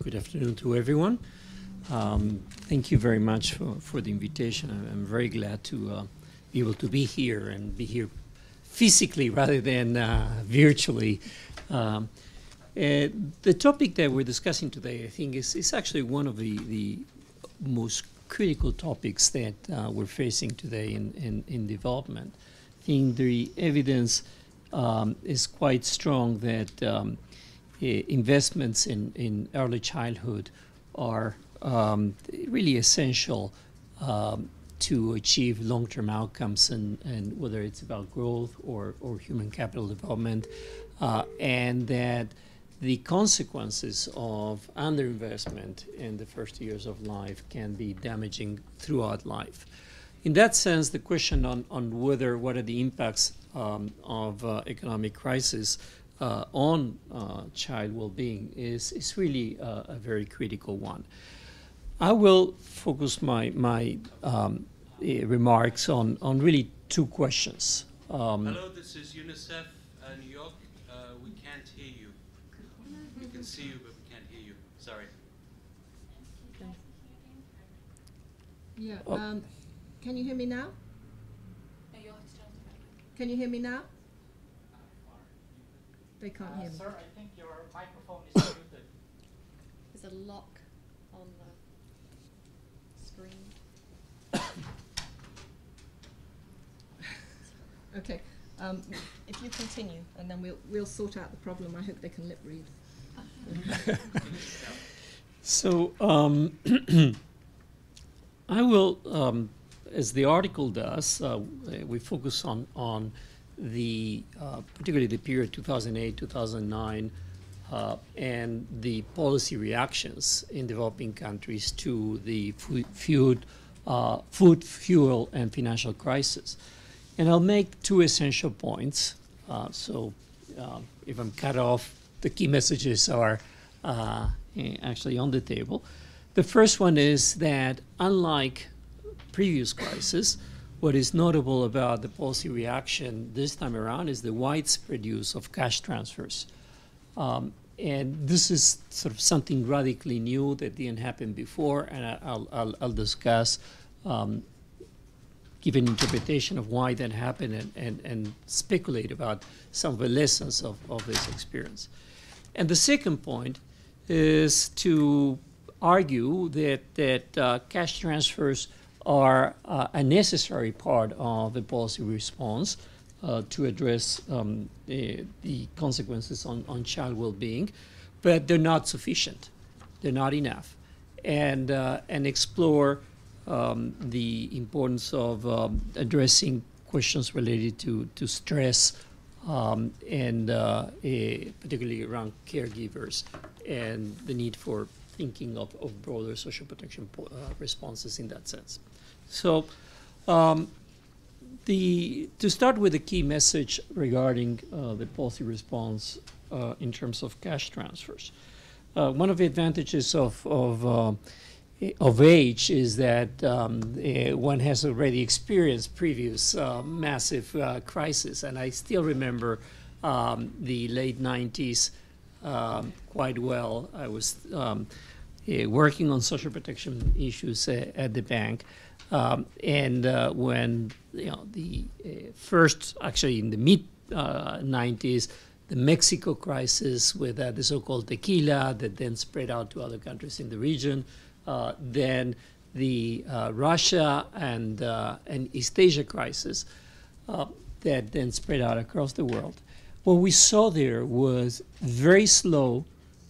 Good afternoon to everyone. Thank you very much for the invitation. I'm very glad to be able to be here and be here physically rather than virtually. The topic that we're discussing today, I think, is actually one of the most critical topics that we're facing today in development. I think the evidence is quite strong that investments in early childhood are really essential to achieve long-term outcomes, and whether it's about growth or human capital development, and that the consequences of underinvestment in the first years of life can be damaging throughout life. In that sense, the question on what are the impacts of economic crisis on child well-being is really a very critical one. I will focus my remarks on really two questions. Hello, this is UNICEF New York. We can't hear you. We can see you, but we can't hear you. Sorry. Okay. Yeah. Can you hear me now? Can you hear me now? They can't hear me. Sir, I think your microphone is muted. There's a lock on the screen. Okay. If you continue, and then we'll sort out the problem. I hope they can lip read. So I will, as the article does, we focus on the particularly the period 2008, 2009, and the policy reactions in developing countries to the food, fuel, and financial crisis. And I'll make two essential points. So if I'm cut off, the key messages are actually on the table. The first one is that unlike previous crises, what is notable about the policy reaction this time around is the widespread use of cash transfers. And this is sort of something radically new that didn't happen before, and I'll discuss, give an interpretation of why that happened and speculate about some of the lessons of this experience. And the second point is to argue that cash transfers are a necessary part of the policy response to address the consequences on child well-being, but they're not sufficient. They're not enough. And explore the importance of addressing questions related to stress and particularly around caregivers and the need for thinking of broader social protection responses in that sense. So to start with the key message regarding the policy response in terms of cash transfers. One of the advantages of age is that one has already experienced previous massive crises, and I still remember the late 90s quite well. I was working on social protection issues at the bank, and when the first, actually in the mid 90s, the Mexico crisis with the so-called tequila that then spread out to other countries in the region, then the Russia and East Asia crisis that then spread out across the world. What we saw there was very slow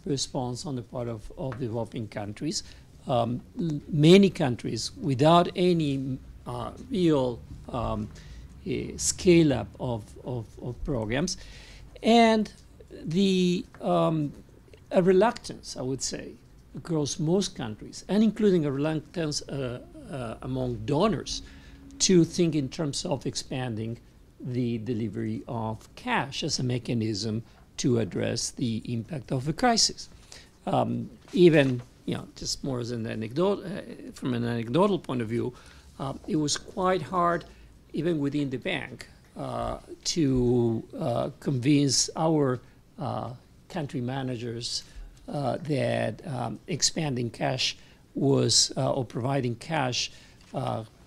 response on the part of developing countries. Many countries without any real scale-up of programs, and a reluctance, I would say, across most countries, and including a reluctance among donors to think in terms of expanding the delivery of cash as a mechanism to address the impact of the crisis. Even, just more as an anecdote, from an anecdotal point of view, it was quite hard, even within the bank, to convince our country managers that expanding cash was, or providing cash,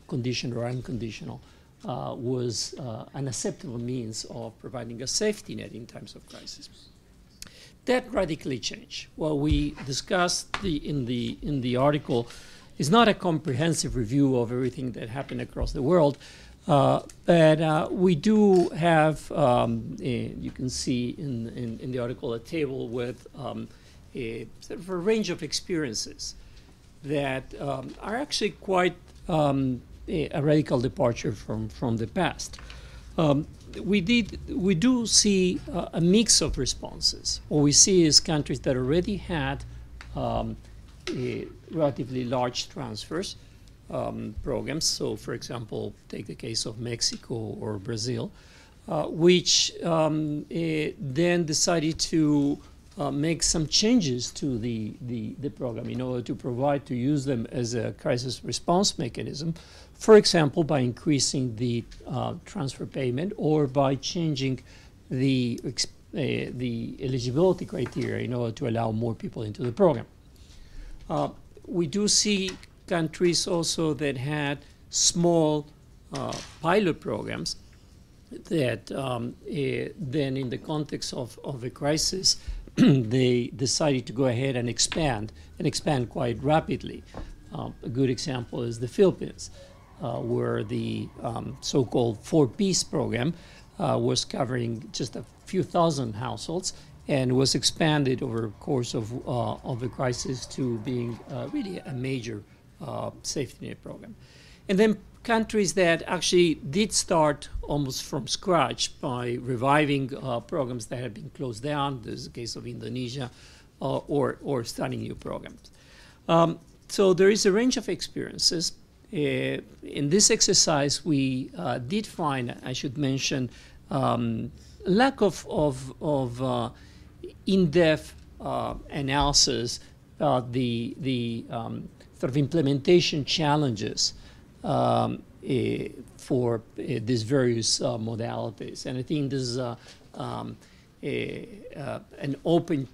conditional or unconditional, was an acceptable means of providing a safety net in times of crisis. That radically changed. What we discussed in the article is not a comprehensive review of everything that happened across the world, but we do have, you can see in the article, a table with a sort of a range of experiences that are actually quite a radical departure from the past. We do see a mix of responses. What we see is countries that already had relatively large transfers programs. So, for example, take the case of Mexico or Brazil, which then decided to make some changes to the program in order to use them as a crisis response mechanism. For example, by increasing the transfer payment or by changing the eligibility criteria in order to allow more people into the program. We do see countries also that had small pilot programs that then in the context of a crisis, they decided to go ahead and expand quite rapidly. A good example is the Philippines, where the so-called 4-piece program was covering just a few thousand households and was expanded over the course of the crisis to being really a major safety net program. And then countries that actually did start almost from scratch by reviving programs that had been closed down. There's the case of Indonesia, or starting new programs. So there is a range of experiences. In this exercise, we did find, I should mention, lack of in-depth analysis about the sort of implementation challenges for these various modalities. And I think this is an open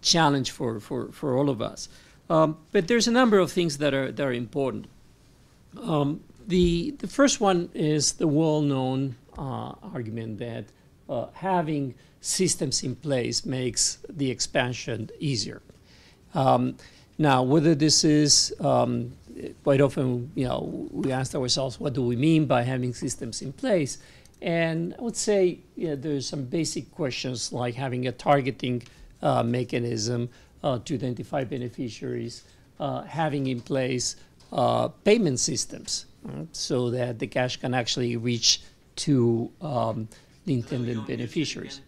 challenge for all of us. But there's a number of things that are important. The first one is the well-known argument that having systems in place makes the expansion easier. Now, whether this is quite often, we ask ourselves, what do we mean by having systems in place? And I would say there's some basic questions like having a targeting mechanism to identify beneficiaries, having in place payment systems so that the cash can actually reach to the intended beneficiaries.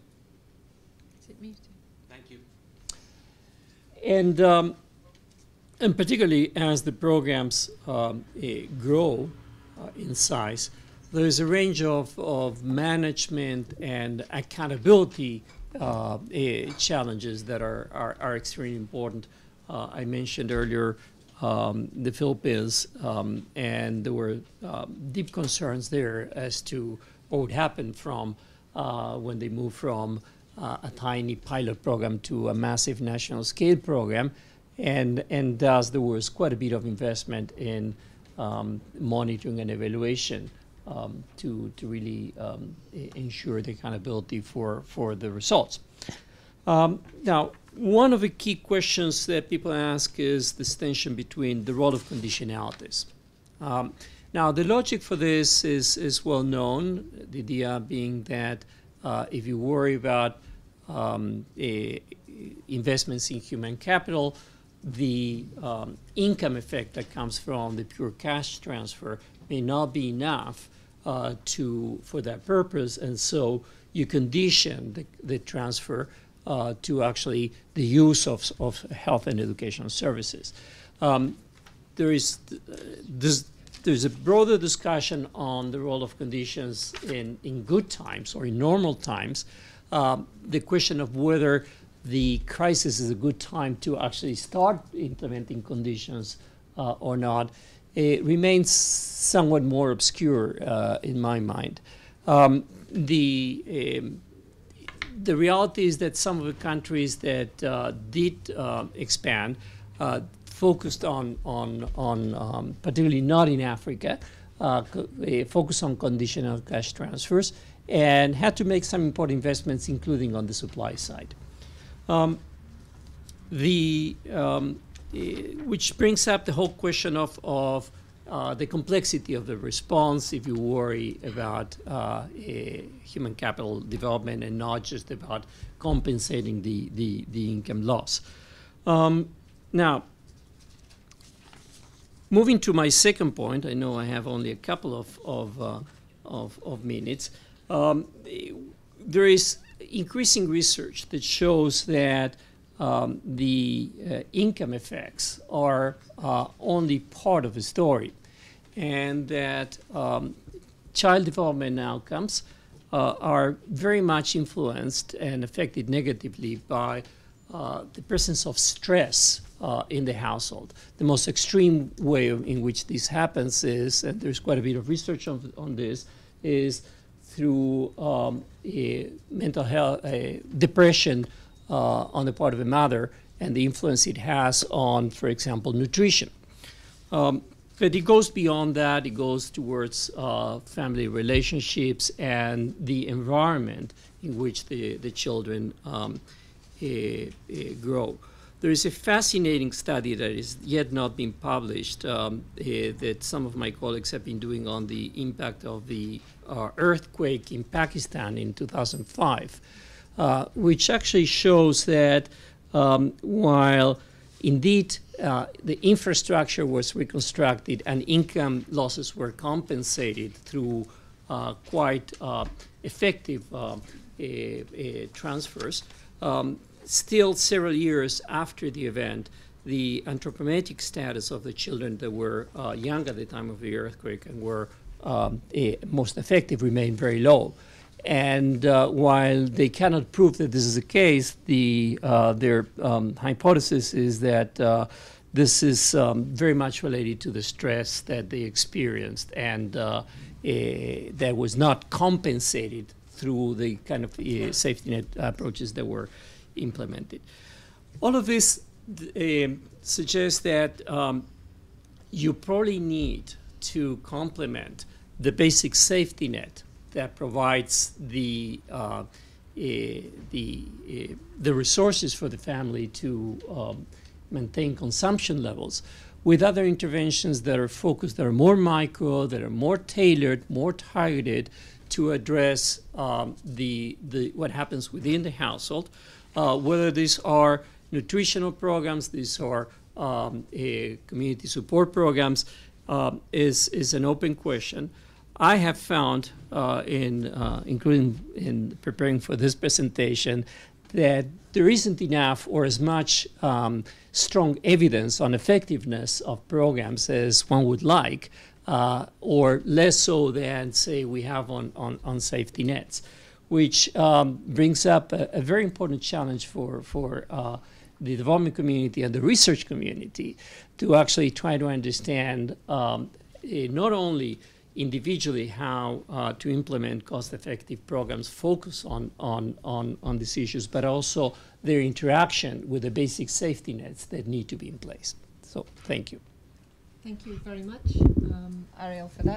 Is it muted? Thank you. And particularly as the programs grow in size, there's a range of management and accountability challenges that are extremely important. I mentioned earlier the Philippines, and there were deep concerns there as to what would happen from when they moved from a tiny pilot program to a massive national scale program. And thus there was quite a bit of investment in monitoring and evaluation to really ensure the accountability for the results. Now, one of the key questions that people ask is this tension between the role of conditionalities. Now, the logic for this is well known, the idea being that if you worry about investments in human capital, the income effect that comes from the pure cash transfer may not be enough for that purpose, and so you condition the transfer to actually the use of health and educational services. There's a broader discussion on the role of conditions in good times or in normal times. The question of whether the crisis is a good time to actually start implementing conditions or not, it remains somewhat more obscure in my mind. The the reality is that some of the countries that did expand focused on particularly not in Africa, focused on conditional cash transfers, and had to make some important investments, including on the supply side. Which brings up the whole question of the complexity of the response if you worry about human capital development and not just about compensating the income loss. Now, moving to my second point, I know I have only a couple of minutes. There is increasing research that shows that the income effects are only part of the story, and that child development outcomes are very much influenced and affected negatively by the presence of stress in the household. The most extreme way in which this happens is, and there's quite a bit of research on this, is through mental health, depression on the part of the mother, and the influence it has on, for example, nutrition. But it goes beyond that. It goes towards family relationships and the environment in which the children grow. There is a fascinating study that is yet not been published that some of my colleagues have been doing on the impact of the earthquake in Pakistan in 2005, which actually shows that while indeed the infrastructure was reconstructed and income losses were compensated through quite effective transfers, still several years after the event, the anthropometric status of the children that were young at the time of the earthquake and were most effective remained very low. And while they cannot prove that this is the case, their hypothesis is that this is very much related to the stress that they experienced, and that was not compensated through the kind of safety net approaches that were implemented. All of this suggests that you probably need to complement the basic safety net that provides the resources for the family to maintain consumption levels with other interventions that are focused, that are more micro, that are more tailored, more targeted to address what happens within the household. Whether these are nutritional programs, these are community support programs, is an open question. I have found, including in preparing for this presentation, that there isn't enough or as much strong evidence on effectiveness of programs as one would like, or less so than, say, we have on safety nets, which brings up a very important challenge for the development community and the research community to actually try to understand not only individually how to implement cost-effective programs focus on these issues, but also their interaction with the basic safety nets that need to be in place. So thank you. Thank you very much, Ariel, for that.